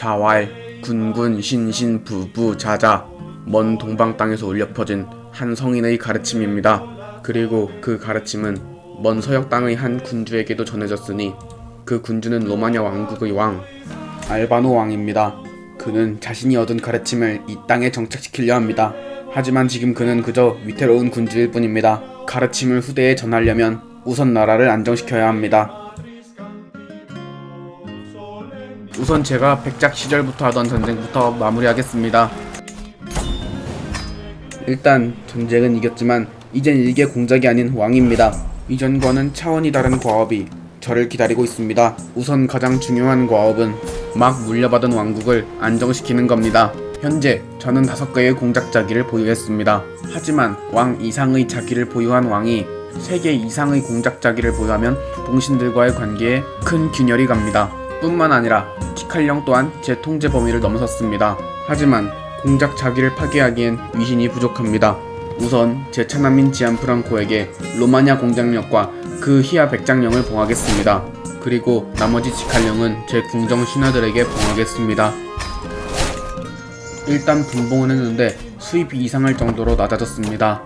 자왈, 군군, 신신, 부부, 자자, 먼 동방 땅에서 울려 퍼진 한 성인의 가르침입니다. 그리고 그 가르침은 먼 서역 땅의 한 군주에게도 전해졌으니 그 군주는 로마냐 왕국의 왕, 알바노 왕입니다. 그는 자신이 얻은 가르침을 이 땅에 정착시키려 합니다. 하지만 지금 그는 그저 위태로운 군주일 뿐입니다. 가르침을 후대에 전하려면 우선 나라를 안정시켜야 합니다. 우선 제가 백작 시절부터 하던 전쟁부터 마무리하겠습니다. 일단 전쟁은 이겼지만 이젠 일개 공작이 아닌 왕입니다. 이전과는 차원이 다른 과업이 저를 기다리고 있습니다. 우선 가장 중요한 과업은 막 물려받은 왕국을 안정시키는 겁니다. 현재 저는 5개의 공작 자기를 보유했습니다. 하지만 왕 이상의 자기를 보유한 왕이 3개 이상의 공작 자기를 보유하면 봉신들과의 관계에 큰 균열이 갑니다. 뿐만 아니라 티칼령 또한 제 통제 범위를 넘어섰습니다. 하지만 공작 자기를 파괴하기엔 위신이 부족합니다. 우선 제 차남인 지안프랑코에게 로마냐 공작력과 그 희야 백장령을 봉하겠습니다. 그리고 나머지 지칼령은 제 궁정 신하들에게 봉하겠습니다. 일단 분봉은 했는데 수입이 이상할 정도로 낮아졌습니다.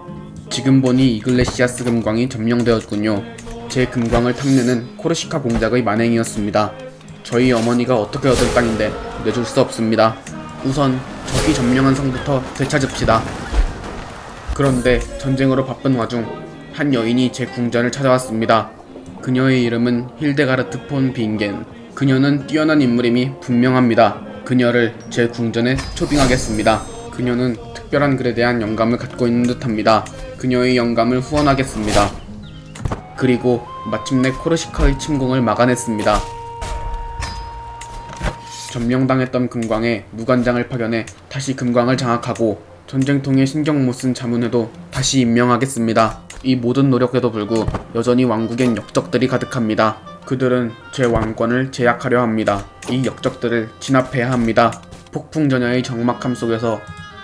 지금 보니 이글레시아스 금광이 점령되었군요. 제 금광을 탐내는 코르시카 공작의 만행이었습니다. 저희 어머니가 어떻게 얻을 땅인데 내줄 수 없습니다. 우선 적이 점령한 성부터 되찾읍시다. 그런데 전쟁으로 바쁜 와중 한 여인이 제 궁전을 찾아왔습니다. 그녀의 이름은 힐데가르트 폰 빙겐. 그녀는 뛰어난 인물임이 분명합니다. 그녀를 제 궁전에 초빙하겠습니다. 그녀는 특별한 글에 대한 영감을 갖고 있는 듯합니다. 그녀의 영감을 후원하겠습니다. 그리고 마침내 코르시카의 침공을 막아냈습니다. 점령당했던 금광에 무관장을 파견해 다시 금광을 장악하고 전쟁통에 신경 못쓴 자문회도 다시 임명하겠습니다. 이 모든 노력에도 불구 여전히 왕국엔 역적들이 가득합니다. 그들은 제 왕권을 제약하려 합니다. 이 역적들을 진압해야 합니다. 폭풍전야의 적막함 속에서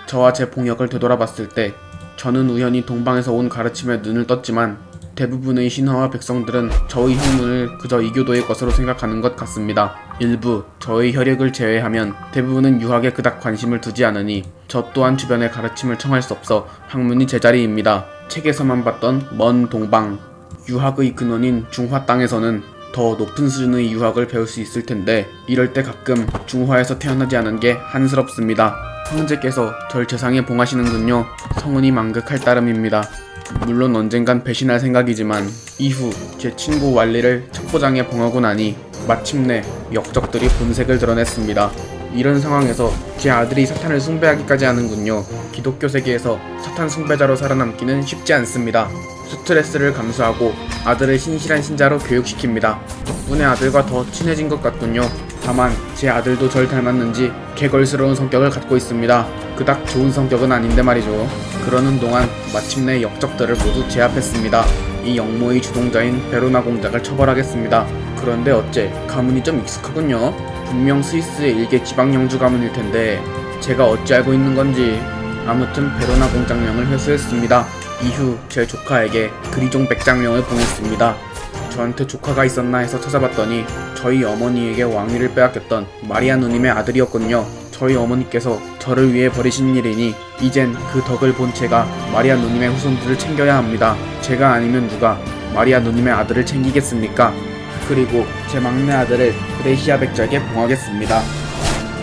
저와 제 봉역을 되돌아봤을 때 저는 우연히 동방에서 온 가르침에 눈을 떴지만 대부분의 신하와 백성들은 저의 학문을 그저 이교도의 것으로 생각하는 것 같습니다. 일부 저의 혈육을 제외하면 대부분은 유학에 그닥 관심을 두지 않으니 저 또한 주변의 가르침을 청할 수 없어 학문이 제자리입니다. 책에서만 봤던 먼 동방, 유학의 근원인 중화 땅에서는 더 높은 수준의 유학을 배울 수 있을 텐데 이럴 때 가끔 중화에서 태어나지 않은 게 한스럽습니다. 황제께서 절 재상에 봉하시는군요. 성은이 만극할 따름입니다. 물론 언젠간 배신할 생각이지만 이후 제 친구 왈리를 첩보장에 봉하고 나니 마침내 역적들이 본색을 드러냈습니다. 이런 상황에서 제 아들이 사탄을 숭배하기까지 하는군요. 기독교 세계에서 사탄 숭배자로 살아남기는 쉽지 않습니다. 스트레스를 감수하고 아들을 신실한 신자로 교육시킵니다. 덕분에 아들과 더 친해진 것 같군요. 다만 제 아들도 절 닮았는지 개걸스러운 성격을 갖고 있습니다. 그닥 좋은 성격은 아닌데 말이죠. 그러는 동안 마침내 역적들을 모두 제압했습니다. 이 역모의 주동자인 베로나 공작을 처벌하겠습니다. 그런데 어째 가문이 좀 익숙하군요. 분명 스위스의 일개 지방영주 가문일 텐데 제가 어찌 알고 있는 건지. 아무튼 베로나 공작령을 회수했습니다. 이후 제 조카에게 그리종 백장령을 봉했습니다. 저한테 조카가 있었나 해서 찾아봤더니 저희 어머니에게 왕위를 빼앗겼던 마리아 누님의 아들이었군요. 저희 어머니께서 저를 위해 버리신 일이니 이젠 그 덕을 본 제가 마리아 누님의 후손들을 챙겨야 합니다. 제가 아니면 누가 마리아 누님의 아들을 챙기겠습니까? 그리고 제 막내 아들을 브레시아 백작에 봉하겠습니다.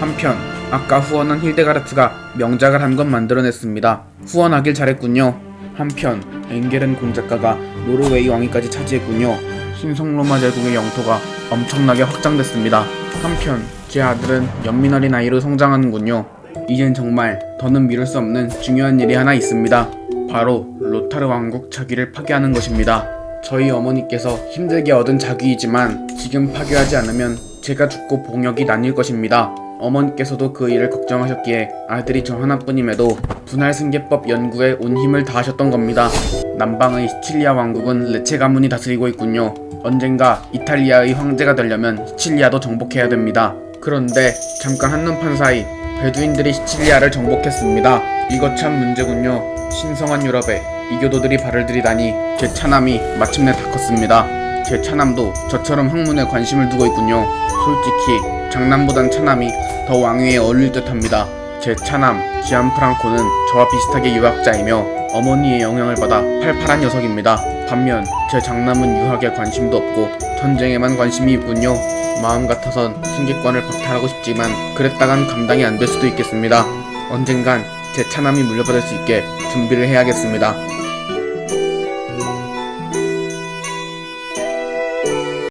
한편 아까 후원한 힐데가르트가 명작을 한 권 만들어냈습니다. 후원하길 잘했군요. 한편 엥게른 공작가가 노르웨이 왕위까지 차지했군요. 신성로마 제국의 영토가 엄청나게 확장됐습니다. 한편 제 아들은 연민어린 아이로 성장하는군요. 이젠 정말 더는 미룰 수 없는 중요한 일이 하나 있습니다. 바로 로타르 왕국 자귀를 파괴하는 것입니다. 저희 어머니께서 힘들게 얻은 자귀이지만 지금 파괴하지 않으면 제가 죽고 봉역이 나뉠 것입니다. 어머니께서도 그 일을 걱정하셨기에 아들이 저 하나뿐임에도 분할 승계법 연구에 온 힘을 다하셨던 겁니다. 남방의 시칠리아 왕국은 레체 가문이 다스리고 있군요. 언젠가 이탈리아의 황제가 되려면 시칠리아도 정복해야 됩니다. 그런데 잠깐 한눈판 사이 베두인들이 시칠리아를 정복했습니다. 이거 참 문제군요. 신성한 유럽에 이교도들이 발을 들이다니 제 차남이 마침내 다 컸습니다. 제 차남도 저처럼 학문에 관심을 두고 있군요. 솔직히 장남보단 차남이 더 왕위에 어울릴 듯합니다. 제 차남 지안프랑코는 저와 비슷하게 유학자이며 어머니의 영향을 받아 팔팔한 녀석입니다. 반면 제 장남은 유학에 관심도 없고 전쟁에만 관심이 있군요. 마음 같아선 승객권을 박탈하고 싶지만 그랬다간 감당이 안 될 수도 있겠습니다. 언젠간 제 차남이 물려받을 수 있게 준비를 해야겠습니다.